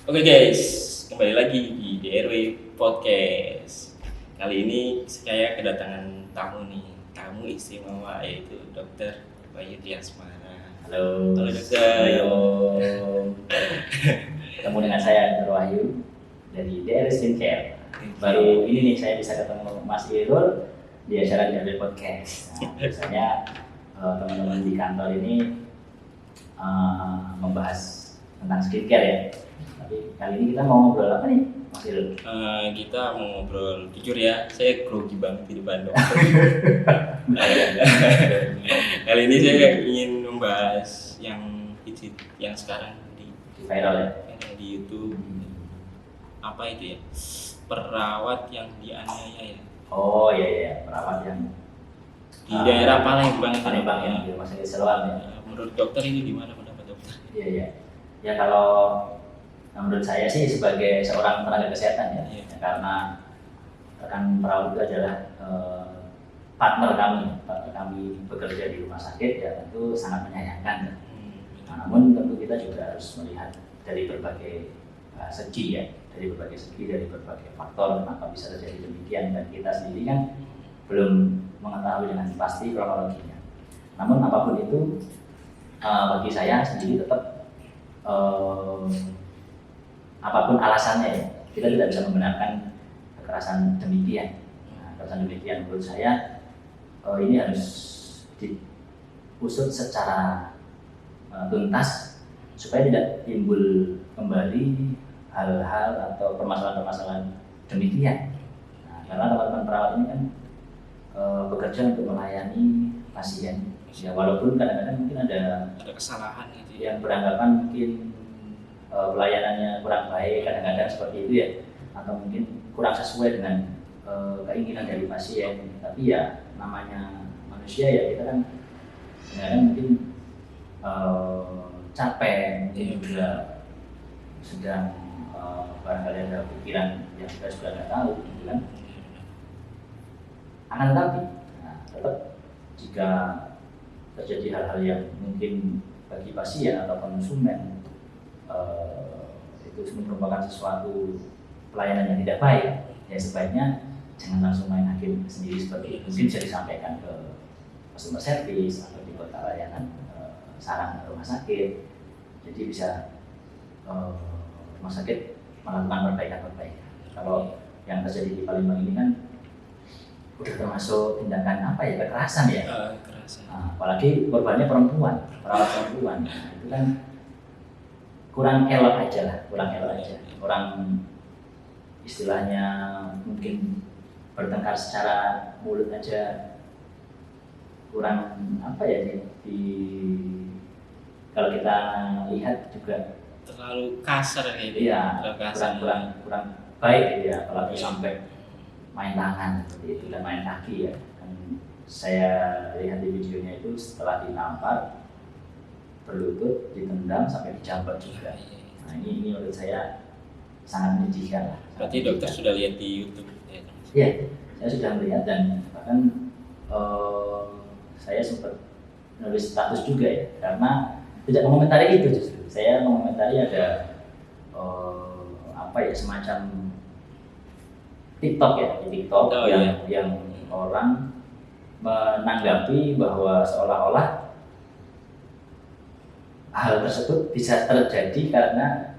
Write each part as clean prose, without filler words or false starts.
Oke guys, kembali lagi di DRW Podcast. Kali ini saya kedatangan tamu nih, tamu istimewa yaitu Dokter Bayu Triasmara. Halo, Halo dokter. Assalamualaikum. Ketemu dengan saya Dr. Wahyu dari DR Skincare. Baru ini nih saya bisa ketemu Mas Irul di acara DRW Podcast. Nah, biasanya teman-teman di kantor ini membahas tentang skincare ya. Tapi kali ini kita mau ngobrol apa nih, Mas Irul? Kita mau ngobrol, jujur ya, saya grogi banget di depan dokter. Kali ini saya ingin membahas yang hits yang sekarang di Viral ya? di YouTube. Apa itu ya? Perawat yang dianiaya ya. Oh iya, perawat yang Di daerah Palembang itu. Palembang ya, di Rumah Sakit Siloam ya. Menurut dokter ini gimana pendapat dokter? Iya. Ya kalau menurut saya sih sebagai seorang tenaga kesehatan ya, karena rekan perawat itu adalah partner kami bekerja di rumah sakit ya tentu sangat menyayangkan. Nah, namun tentu kita juga harus melihat dari berbagai segi ya, dari berbagai faktor kenapa bisa terjadi demikian dan kita sendiri kan belum mengetahui dengan pasti kronologinya. Namun apapun itu bagi saya sendiri tetap apapun alasannya ya, kita tidak bisa membenarkan kekerasan demikian. Nah, kekerasan demikian menurut saya ini harus diusut secara tuntas supaya tidak timbul kembali hal-hal atau permasalahan-permasalahan demikian. Nah, karena teman-teman perawat ini kan bekerja untuk melayani pasien. Ya walaupun kadang-kadang mungkin ada kesalahan gitu ya. Yang beranggapan mungkin pelayanannya kurang baik, kadang-kadang seperti itu ya, atau mungkin kurang sesuai dengan keinginan dari pasien. Tapi ya namanya manusia ya, kita kan kadang mungkin capek, mungkin juga sedang barangkali ada pikiran yang kita sudah nggak tahu, gitu kan. Akan tetapi, tetap jika terjadi hal-hal yang mungkin bagi pasien atau konsumen itu merupakan sesuatu pelayanan yang tidak baik, ya sebaiknya jangan langsung main hakim sendiri seperti itu. Mungkin bisa disampaikan ke customer service atau di kota layanan sarana rumah sakit. Jadi bisa rumah sakit melakukan perbaikan. Kalau yang terjadi di Palembang ini kan udah termasuk tindakan apa ya, kekerasan ya. Nah, apalagi korbannya perawat perempuan. Nah, itu kan kurang elok aja. Orang istilahnya mungkin bertengkar secara mulut aja kurang apa ya kalau kita lihat juga terlalu kasar kayak gitu. Iya, kurang baik ya, apalagi sampai main tangan seperti itu dan main kaki ya. Dan saya lihat di videonya itu setelah ditampar berlutut, ditendang sampai dijambak juga. Nah ini menurut saya sangat menyedihkan lah. Berarti dokter sudah lihat di YouTube ya? Iya, saya sudah melihat dan bahkan saya sempat nulis status juga ya, karena tidak mengomentari itu justru. Saya mengomentari ada semacam TikTok ya, di TikTok yang orang menanggapi bahwa seolah-olah hal tersebut bisa terjadi karena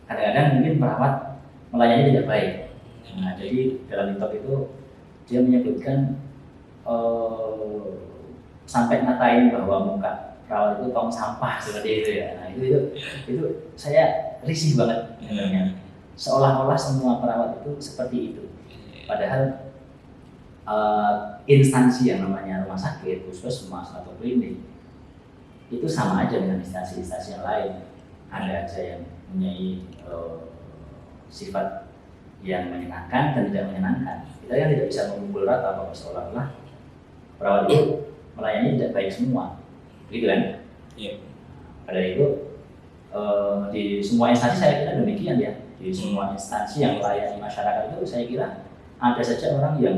kadang-kadang mungkin perawat melayani tidak baik. Nah, jadi dalam TikTok itu dia menyebutkan sampai ngatain bahwa muka perawat itu tong sampah seperti itu ya. Nah itu saya risih banget sebenarnya. Seolah-olah semua perawat itu seperti itu. Padahal instansi yang namanya rumah sakit, puskesmas atau klinik itu sama aja dengan instansi-instansi yang lain. Ada aja yang mempunyai sifat yang menyenangkan dan tidak menyenangkan. Kita kan tidak bisa mengumpul rata bahwa seolah-olah perawat itu melayani tidak baik semua, gitu kan? Iya. Pada itu di semua instansi saya kira demikian ya. Di semua instansi yang melayani masyarakat itu saya kira ada saja orang yang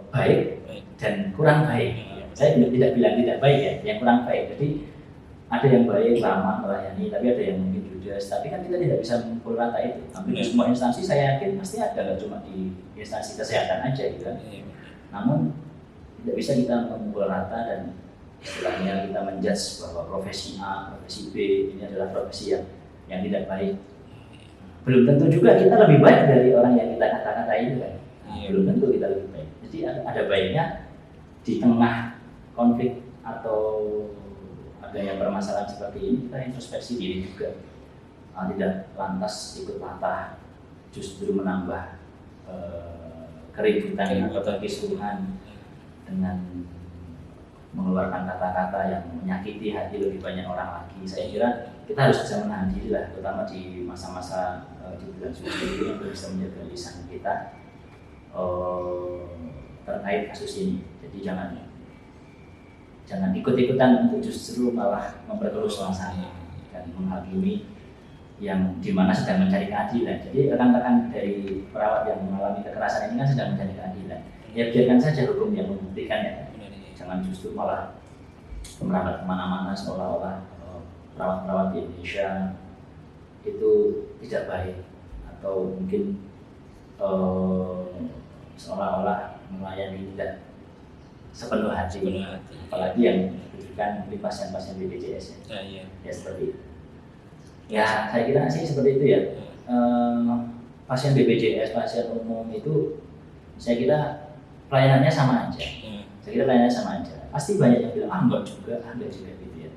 baik dan kurang baik. Saya tidak bilang tidak baik ya, yang kurang baik. Jadi ada yang baik, ramah, melayani, tapi ada yang mungkin judes. Tapi kan kita tidak bisa memukul rata itu. Hampir di semua instansi saya yakin pasti ada, nggak cuma di instansi kesehatan aja gitu kan. Namun tidak bisa kita memukul rata dan istilahnya kita menjudge bahwa profesi A, profesi B ini adalah profesi yang tidak baik. Belum tentu juga kita lebih baik dari orang yang kita kata-kata itu kan. Belum tentu kita lebih baik. Jadi ada baiknya di tengah konflik atau adanya permasalahan seperti ini kita introspeksi diri juga, tidak lantas ikut latah, justru menambah keributan atau kisruhan dengan mengeluarkan kata-kata yang menyakiti hati lebih banyak orang lagi. Saya kira kita harus bisa menahan diri lah, terutama di masa-masa di bulan suci ini untuk bisa menjaga lisan kita terkait kasus ini. Jadi jangan ikut-ikutan untuk justru malah memperkeruh suasana dan menghakimi yang dimana sedang mencari keadilan. Jadi rekan-rekan dari perawat yang mengalami kekerasan ini kan sedang mencari keadilan. Ya biarkan saja hukum yang membuktikan ya. Jangan justru malah merambat kemana-mana seolah-olah perawat-perawat di Indonesia itu tidak baik atau mungkin seolah-olah melayani tidak sepenuh hati. Apalagi yang diberikan di pasien-pasien BPJS ya seperti itu. Ya saya kira sih seperti itu ya. Pasien BPJS, pasien umum itu saya kira pelayanannya sama aja. Saya kira pelayanannya sama aja. Pasti banyak yang bilang enggak juga gitu ya.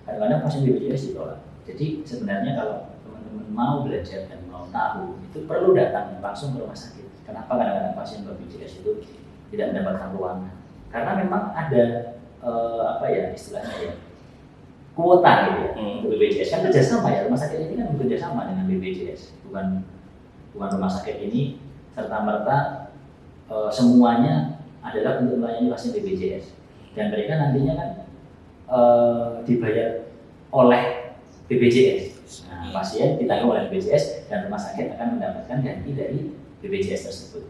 Kadang-kadang pasien BPJS ditolak. Jadi sebenarnya kalau teman-teman mau belajar dan mau tahu itu perlu datang langsung ke rumah sakit. Kenapa kadang-kadang pasien BPJS itu tidak mendapatkan ruangan? Karena memang ada istilahnya ya kuota gitu ya untuk BPJS kan kerjasama ya, rumah sakit ini kan bekerja sama dengan BPJS, bukan rumah sakit ini serta merta semuanya adalah untuk melayani pasien BPJS dan mereka nantinya kan dibayar oleh BPJS. Nah, pasien ditanggung oleh BPJS dan rumah sakit akan mendapatkan ganti dari BPJS tersebut.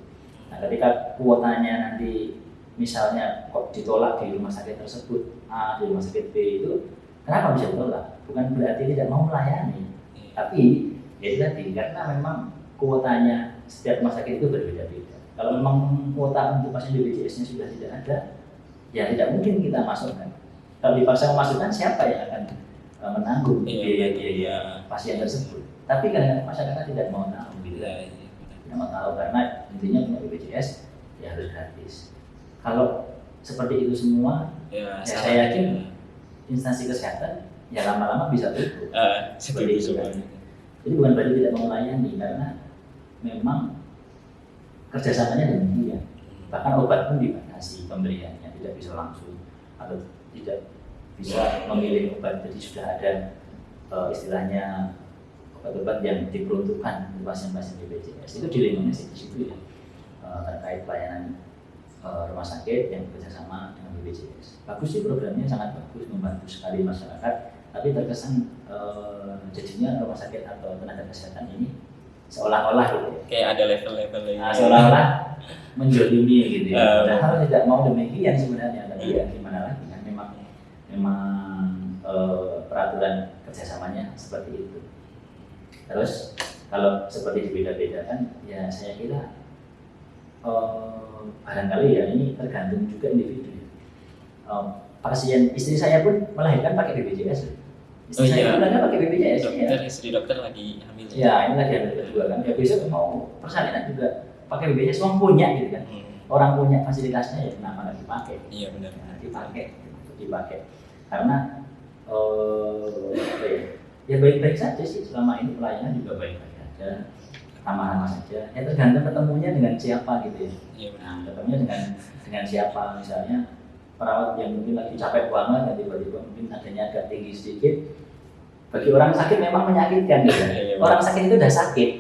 Nah, ketika kuotanya nanti misalnya kok ditolak di rumah sakit tersebut A, di rumah sakit B itu, kenapa bisa ditolak? Bukan berarti tidak mau melayani, tapi ya tadi karena memang kuotanya setiap rumah sakit itu berbeda-beda. Kalau memang kuota untuk pasien BPJS-nya sudah tidak ada, ya tidak mungkin kita masukkan. Kalau dipaksa memasukkan, siapa yang akan menanggung biaya pasien tersebut? Tapi kadang-kadang masyarakat tidak mau tahu, tidak mau tahu karena intinya punya BPJS ya harus gratis. Kalau seperti itu semua, ya saya yakin instansi kesehatan ya lama-lama bisa tutup. Seperti itu. Jadi bukan berarti tidak mau melayani karena memang kerjasamanya demikian. Bahkan obat pun dibatasi pemberiannya, tidak bisa langsung atau tidak bisa memilih obat. Jadi sudah ada istilahnya obat-obat yang diperuntukkan untuk pasien-pasien BPJS. Itu dilindungi di situ ya terkait pelayanan rumah sakit yang bekerjasama dengan BPJS. Bagus sih programnya, sangat bagus, membantu sekali masyarakat. Tapi terkesan jadinya rumah sakit atau tenaga kesehatan ini seolah-olah gitu ya. Kayak ada level-levelnya. Seolah-olah menjolimi gitu ya. Padahal tidak mau demikian sebenarnya. Tapi ya gimana lagi kan memang peraturan kerjasamanya seperti itu. Terus kalau seperti dibeda-bedakan, ya saya kira barangkali ya ini tergantung juga individu. Pasien istri saya pun melahirkan pakai BPJS. Istri saya melahirkan pakai BPJS. Istri dokter lagi hamil. Ya ini lagi hamil kedua kan. Ya besok mau persalinan juga pakai BPJS, orang punya gitu kan. Orang punya fasilitasnya ya kenapa nggak dipakai? Iya benar. Dipakai. Karena ya baik-baik saja sih selama ini pelayanan juga baik-baik saja. Ramah-ramah saja. Ya tergantung ketemunya dengan siapa gitu ya. Iya benar. Ketemunya dengan siapa, misalnya perawat yang mungkin lagi capek banget dan tiba-tiba mungkin nadanya agak tinggi sedikit. Bagi orang sakit memang menyakitkan gitu. Orang sakit itu udah sakit,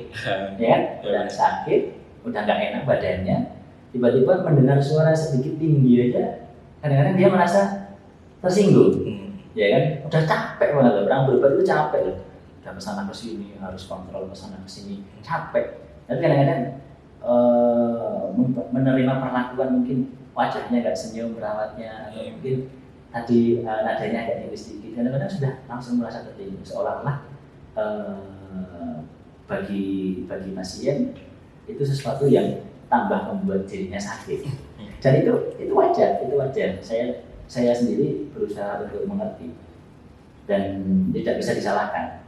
ya kan? Udah sakit, udah nggak enak badannya. Tiba-tiba mendengar suara sedikit tinggi aja, kadang-kadang dia merasa tersinggung, ya kan? Udah capek banget loh, orang berobat itu capek loh. Udah kesana kesini harus kontrol kesana kesini, capek. Tapi kadang-kadang menerima perlakuan mungkin wajahnya nggak senyum perawatnya atau mungkin nadanya agak tinggi sedikit, kadang-kadang sudah langsung merasa tertidur seolah-olah bagi pasien itu sesuatu yang tambah membuat dirinya sakit. Dan itu wajar. Saya sendiri berusaha untuk mengerti dan tidak bisa disalahkan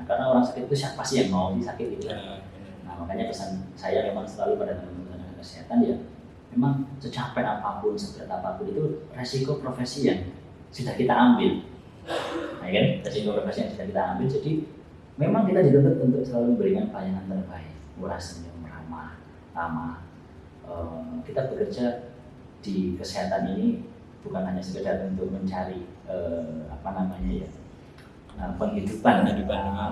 karena orang sakit itu siapa sih yang mau sakit gitu. Nah, makanya pesan saya memang selalu pada teman-teman kesehatan ya, memang secapek apapun, seberat apapun itu resiko profesi yang sudah kita ambil. Nah, kan resiko profesi yang sudah kita ambil, jadi memang kita dituntut untuk selalu memberikan pelayanan terbaik, murah, senyum, ramah. Kita bekerja di kesehatan ini bukan hanya sekedar untuk mencari penghidupan,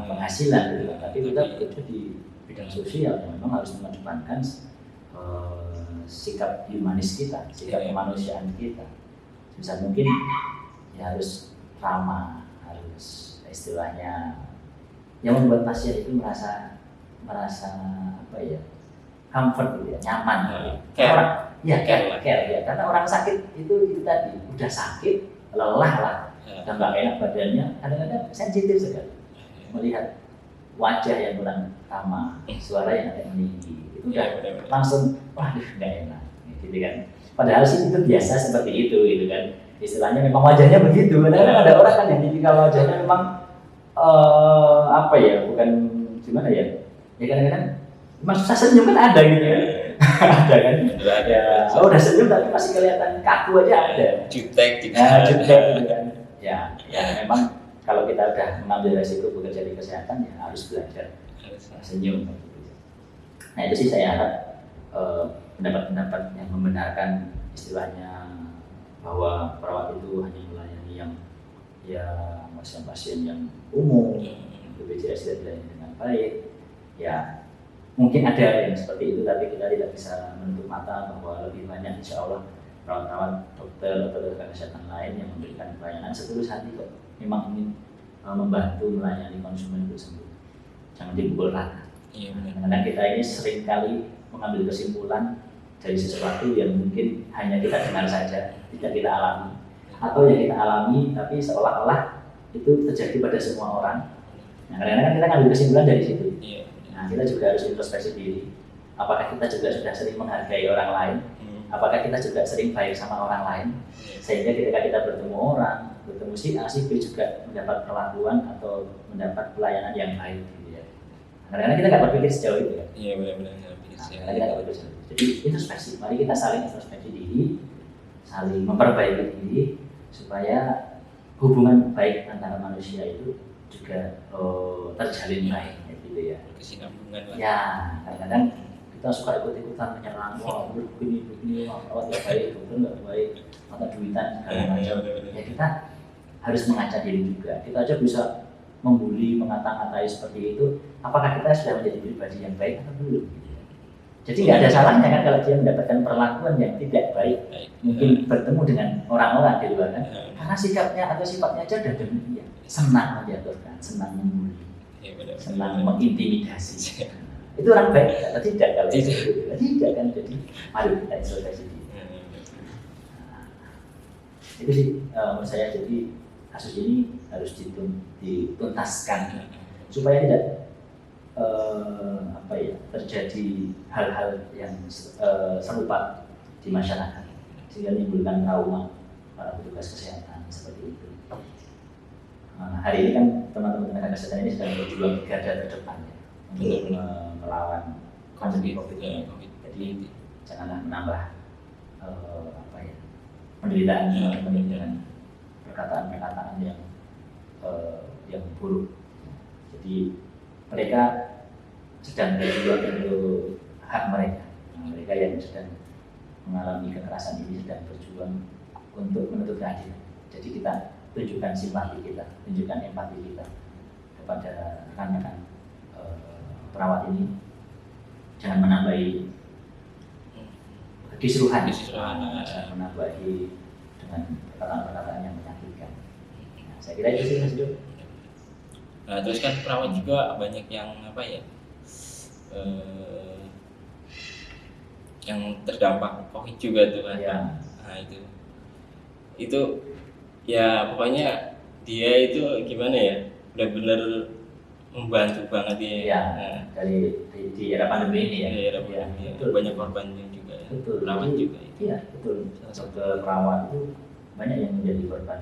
penghasilan gitu, tapi kita bekerja di bidang sosial yang memang harus mengedepankan sikap humanis kita, sikap kemanusiaan kita. Sebisa mungkin ya harus ramah, harus istilahnya yang membuat pasien itu merasa comfort gitu ya, nyaman. Care ya, karena orang sakit itu tadi udah sakit, lelah lah, dan nggak enak badannya, kadang-kadang sensitif sekali melihat wajah yang kurang ramah, suara yang agak meninggi, itu udah langsung waduh nggak enak, gitu kan. Padahal sih itu biasa seperti itu, gitu kan. Istilahnya memang wajahnya begitu. Kadang-kadang ada orang kan yang tipikal wajahnya memang bukan gimana ya? Ya kadang-kadang memang susah senyum kan ada gitu ya. Ada kan? Ya, udah senyum tapi masih kelihatan kaku aja ada. Jutek gitu kan. Ya memang kalau kita udah mengambil resiko bekerja di kesehatan ya harus belajar senyum. Nah itu sih saya harap pendapat-pendapat yang membenarkan istilahnya bahwa perawat itu hanya melayani yang pasien yang umum, BPJS tidak dilayani dengan baik. Ya mungkin ada yang seperti itu, tapi kita tidak bisa menutup mata bahwa lebih banyak insya Allah perawat-perawat, dokter atau tenaga kesehatan lain yang memberikan pelayanan setulus hati kok, memang ingin membantu melayani konsumen itu sembuh. Jangan dipukul rata. Karena kita ini sering kali mengambil kesimpulan dari sesuatu yang mungkin hanya kita dengar saja, tidak kita alami, atau yang kita alami tapi seolah-olah itu terjadi pada semua orang. Nah, kadang-kadang kita ngambil kesimpulan dari situ. Nah, kita juga harus introspeksi diri. Apakah kita juga sudah sering menghargai orang lain? Apakah kita juga sering baik sama orang lain? Sehingga ketika kita bertemu orang, bertemu si A, si B juga mendapat perlakuan atau mendapat pelayanan yang baik gitu ya. Kadang-kadang kita nggak berpikir sejauh itu ya. Iya benar-benar nggak berpikir sejauh itu. Jadi introspeksi. Mari kita saling introspeksi diri, saling memperbaiki diri supaya hubungan baik antara manusia itu juga terjalin baik gitu ya. Kesinambungan lah. Ya, kadang-kadang kita suka ikut-ikutan menyerang, wah begini, wah tidak baik, dokter nggak baik, mata duitan segala macam. Ya kita harus mengaca diri juga. Kita aja bisa membuli, mengata-ngatai seperti itu. Apakah kita sudah menjadi pribadi yang baik atau belum? Jadi nggak ada salahnya kan kalau dia mendapatkan perlakuan yang tidak baik, mungkin bertemu dengan orang-orang di luar kan, karena sikapnya atau sifatnya aja udah demikian, senang menjatuhkan, senang membuli, senang mengintimidasi. Itu orang baik atau tidak kalau itu? Tidak kan, jadi mari kita introspeksi diri. Itu sih menurut saya, jadi kasus ini harus dituntaskan supaya tidak terjadi hal-hal yang serupa di masyarakat sehingga menimbulkan trauma para petugas kesehatan seperti itu. Hari ini kan teman-teman tenaga kesehatan ini sedang berjuang di garda terdepan ya, untuk melawan pandemi COVID ini. Jadi janganlah menambah penderitaan dengan perkataan-perkataan yang buruk. Jadi mereka sedang berjuang untuk hak mereka. Mereka yang sedang mengalami kekerasan ini sedang berjuang untuk menuntut keadilan. Jadi kita tunjukkan simpati kita, tunjukkan empati kita kepada rekan-rekan perawat ini. Jangan menambahi kisruhan, jangan menambahi dengan perkataan-perkataan yang menyakitkan. Nah, saya kira itu sih Mas Jo. Nah, terus kan perawat juga banyak yang yang terdampak COVID juga tuh kan. Ya. Nah itu ya pokoknya dia itu gimana ya, benar-benar membantu banget dia. Ya, Nah, di era pandemi ini ya. di era Ya, pandemi, betul. banyak korbannya juga ya. Betul. Perawat Jadi, juga itu. iya betul. Salah satu. Dokter perawat itu banyak yang menjadi korban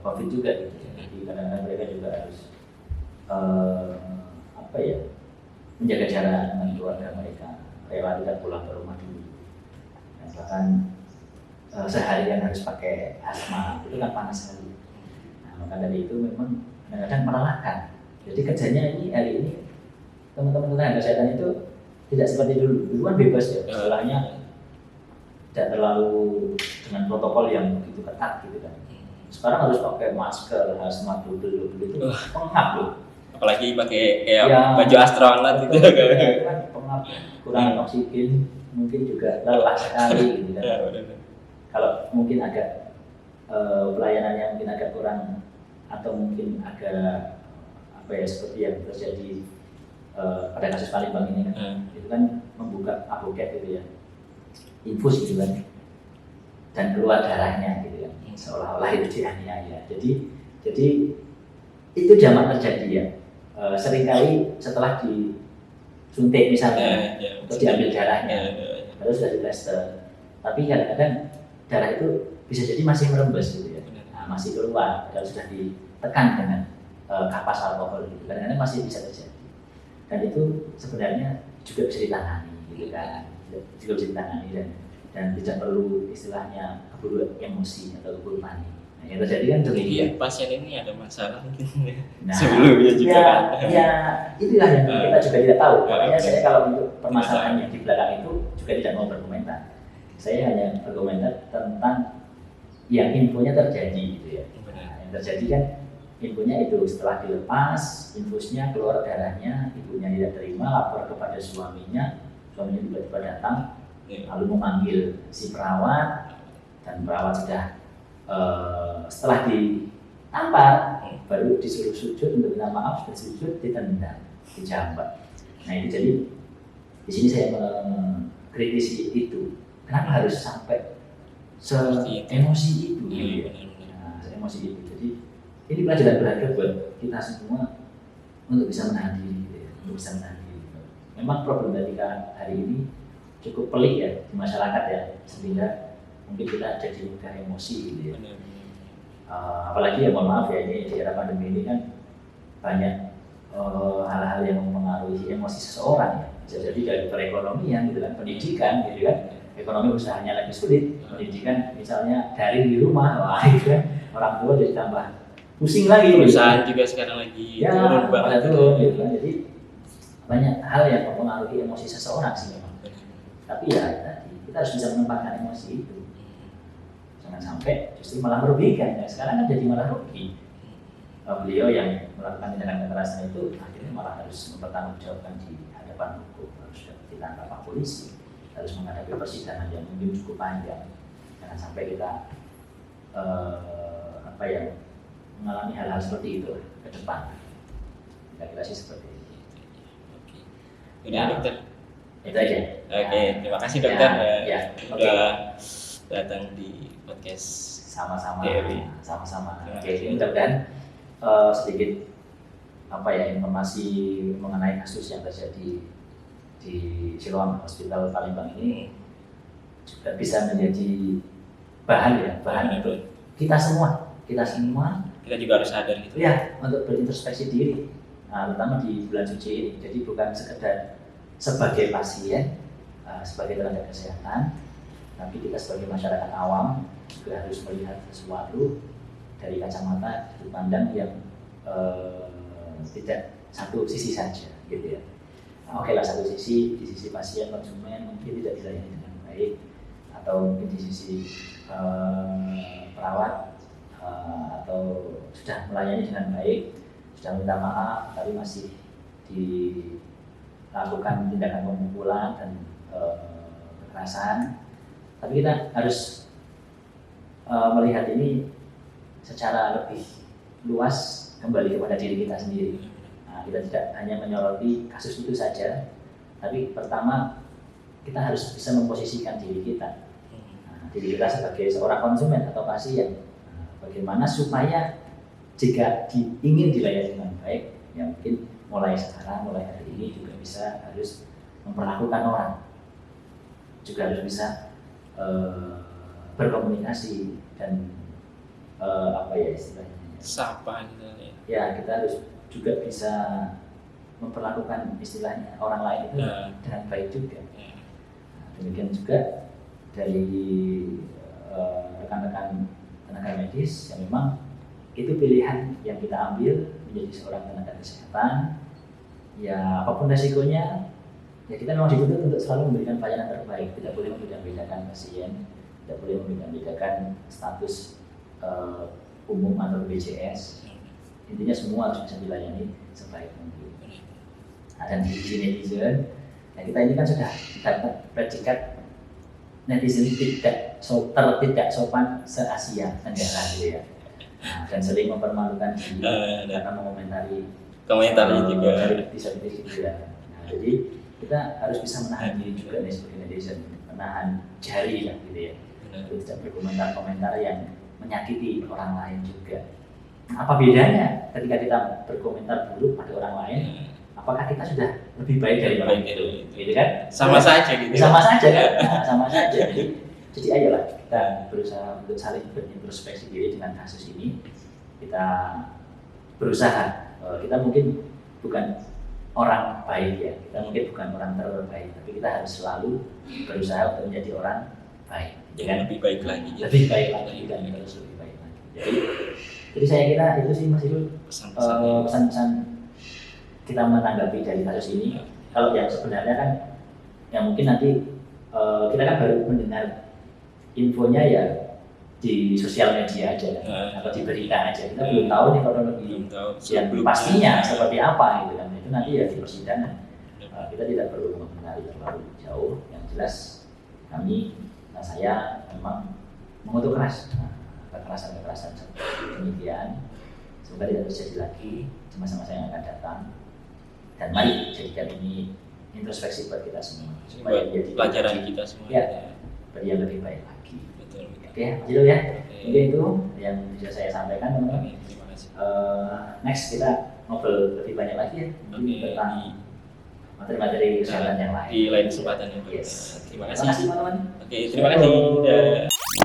COVID juga gitu. Hmm. Jadi kadang-kadang mereka juga harus apa ya, menjaga jarak dengan keluarga mereka, rela tidak pulang ke rumah dulu. Dan bahkan seharian harus pakai hazmat, itu kan panas sekali. Nah, maka dari itu memang kadang-kadang melelahkan. Jadi kerjanya ini hari ini teman-teman tenaga kesehatan itu tidak seperti dulu. Dulu kan bebas ya, istilahnya tidak terlalu dengan protokol yang begitu ketat gitu kan. Sekarang harus pakai masker, hazmat, double itu pengap loh. Apalagi pakai kayak Ya, baju astronot itu betul, ya, kan pengap, kurang oksigen, mungkin juga lelah sekali gitu kan. Ya, benar. Kalau mungkin agak pelayanannya mungkin agak kurang atau mungkin agak apa ya, seperti yang terjadi pada kasus Palembang ini kan, itu kan membuka aboket gitu ya, infus gitu kan, dan keluar darahnya gitu kan, seolah-olah itu dianiaya. Jadi itu jamak terjadi ya. Seringkali setelah disuntik misalnya atau diambil darahnya, lalu sudah di plaster, tapi kadang-kadang darah itu bisa jadi masih merembes gitu ya, nah, masih keluar padahal sudah ditekan dengan kapas alkohol gitu. Kadang-kadang masih bisa terjadi, dan itu sebenarnya juga bisa ditangani gitu kan, juga bisa ditangani dan tidak perlu istilahnya keburu emosi atau keburu panik. Nah, yang terjadi kan demikian. Pasien ini ada masalah mungkin Nah, sebelumnya juga ya, kan. ya itulah yang kita juga tidak tahu. Makanya saya kalau untuk permasalahan yang di belakang itu juga tidak mau berkomentar. Saya hanya berkomentar tentang yang infonya terjadi gitu ya. Nah, yang terjadi kan infonya itu setelah dilepas, infusnya keluar darahnya, ibunya tidak terima, lapor kepada suaminya tiba-tiba datang, lalu memanggil si perawat, dan perawat sudah setelah ditampar baru disuruh sujud untuk minta maaf, dan sujud ditendang, dijambat. Nah itu jadi di sini saya mengkritisi itu. Kenapa harus sampai emosi itu? Nah, emosi itu. Jadi ini pelajaran berharga buat kita semua untuk bisa menahan diri, gitu ya, untuk bisa menahan diri. Memang problematika hari ini cukup pelik ya di masyarakat ya, sehingga mungkin kita jadi mudah emosi gitu ya. Apalagi ya mohon maaf ya, ini di era pandemi ini kan banyak hal-hal yang mempengaruhi emosi seseorang ya. Bisa jadi dari perekonomian gitu kan, pendidikan gitu kan, ekonomi usahanya lagi sulit, pendidikan misalnya daring di rumah, wah itu kan orang tua jadi tambah pusing lagi. Perusahaan gitu. juga sekarang lagi Ya, turun banget turun gitu kan. Jadi banyak hal yang mempengaruhi emosi seseorang sih memang. Tapi ya tadi kita harus bisa menempatkan emosi itu. Jangan sampai justru malah merugikan. Ya, sekarang kan jadi malah rugi. Beliau yang melakukan tindakan kekerasan itu akhirnya malah harus mempertanggungjawabkan di hadapan hukum, harus ditangkap Pak polisi, harus menghadapi persidangan yang mungkin cukup panjang. Jangan sampai kita mengalami hal-hal seperti itu ke depan. Kira-kira sih seperti itu. Oke. Udah Ya. dokter. Itu aja. Oke, terima kasih dokter Ya. udah datang di podcast. Sama-sama. DRI. Sama-sama. Terima Oke, kasih. mudah-mudahan sedikit informasi mengenai kasus yang terjadi di Siloam Hospital Palembang ini juga bisa menjadi bahan untuk kita semua. Kita juga harus sadar gitu. Ya, untuk berintrospeksi diri, terutama di bulan suci ini. Jadi bukan sekedar sebagai pasien, sebagai tenaga kesehatan, tapi kita sebagai masyarakat awam juga harus melihat sesuatu dari kacamata sudut pandang yang tidak satu sisi saja, gitu ya. Oke lah, satu sisi, di sisi pasien konsumen mungkin tidak dilayani dengan baik, atau mungkin di sisi perawat atau sudah melayani dengan baik, sudah minta maaf, tapi masih dilakukan tindakan pemukulan dan kekerasan. Tapi kita harus melihat ini secara lebih luas, kembali kepada diri kita sendiri. Kita tidak hanya menyoroti kasus itu saja, tapi pertama kita harus bisa memposisikan diri kita, diri kita sebagai seorang konsumen atau pasien. bagaimana supaya jika ingin dilayani dengan baik, ya mungkin mulai sekarang, mulai hari ini juga bisa harus memperlakukan orang, juga harus bisa berkomunikasi dan apa ya istilahnya? Sapa gitu ya. Ya, kita harus juga bisa memperlakukan istilahnya orang lain itu dengan baik juga. Nah, demikian juga dari rekan-rekan tenaga medis yang memang itu pilihan yang kita ambil menjadi seorang tenaga kesehatan. Ya apapun resikonya, ya kita memang dituntut untuk selalu memberikan pelayanan terbaik. Tidak boleh membeda-bedakan pasien, tidak boleh membeda-bedakan status umum atau BPJS. Intinya semua harus bisa dilayani sebaik mungkin. Nah, dan di sisi netizen, nah kita ini kan sudah dapat predikat netizen tidak sopan se-Asia Tenggara gitu ya. Nah, dan sering mempermalukan diri karena mengomentari juga disabilitas gitu ya. Nah, jadi kita harus bisa menahan diri juga nih sebagai netizen, menahan jari lah gitu ya. Untuk tidak berkomentar-komentar yang menyakiti orang lain juga. Apa bedanya ketika kita berkomentar buruk pada orang lain? Apakah kita sudah lebih baik dari orang itu? Gitu kan? Sama saja gitu. Sama saja kan? Nah, sama saja. Jadi ayolah kita berusaha untuk saling berintrospeksi diri dengan kasus ini. Kita berusaha. Kita mungkin bukan orang baik ya. Kita mungkin bukan orang terbaik, tapi kita harus selalu berusaha untuk menjadi orang baik. Jangan lebih baik lagi. Lebih baik lagi dan terus lebih baik lagi. Jadi saya kira itu sih Mas Irul pesan-pesan kita menanggapi dari kasus ini. Kalau yang sebenarnya kan yang mungkin nanti kita kan baru mendengar infonya ya di sosial media aja atau di berita aja. Kita belum tahu nih kronologi yang pastinya seperti apa gitu kan. Itu nanti ya di persidangan. Kita tidak perlu mengenali terlalu jauh. Yang jelas kami, saya memang mengutuk keras kekerasan seperti demikian. Semoga tidak terjadi lagi di masa-masa yang akan datang. Dan mari jadikan ini introspeksi buat kita semua supaya menjadi pelajaran kita semua. Ya, beri yang lebih baik lagi. Betul. Oke, Mas Irul ya. Mungkin itu yang bisa saya sampaikan teman-teman. Terima kasih. Next kita ngobrol lebih banyak lagi ya tentang materi-materi kesehatan yang lain. Di lain kesempatan ya. Yes. Terima kasih. Terima kasih teman-teman. Oke, terima kasih.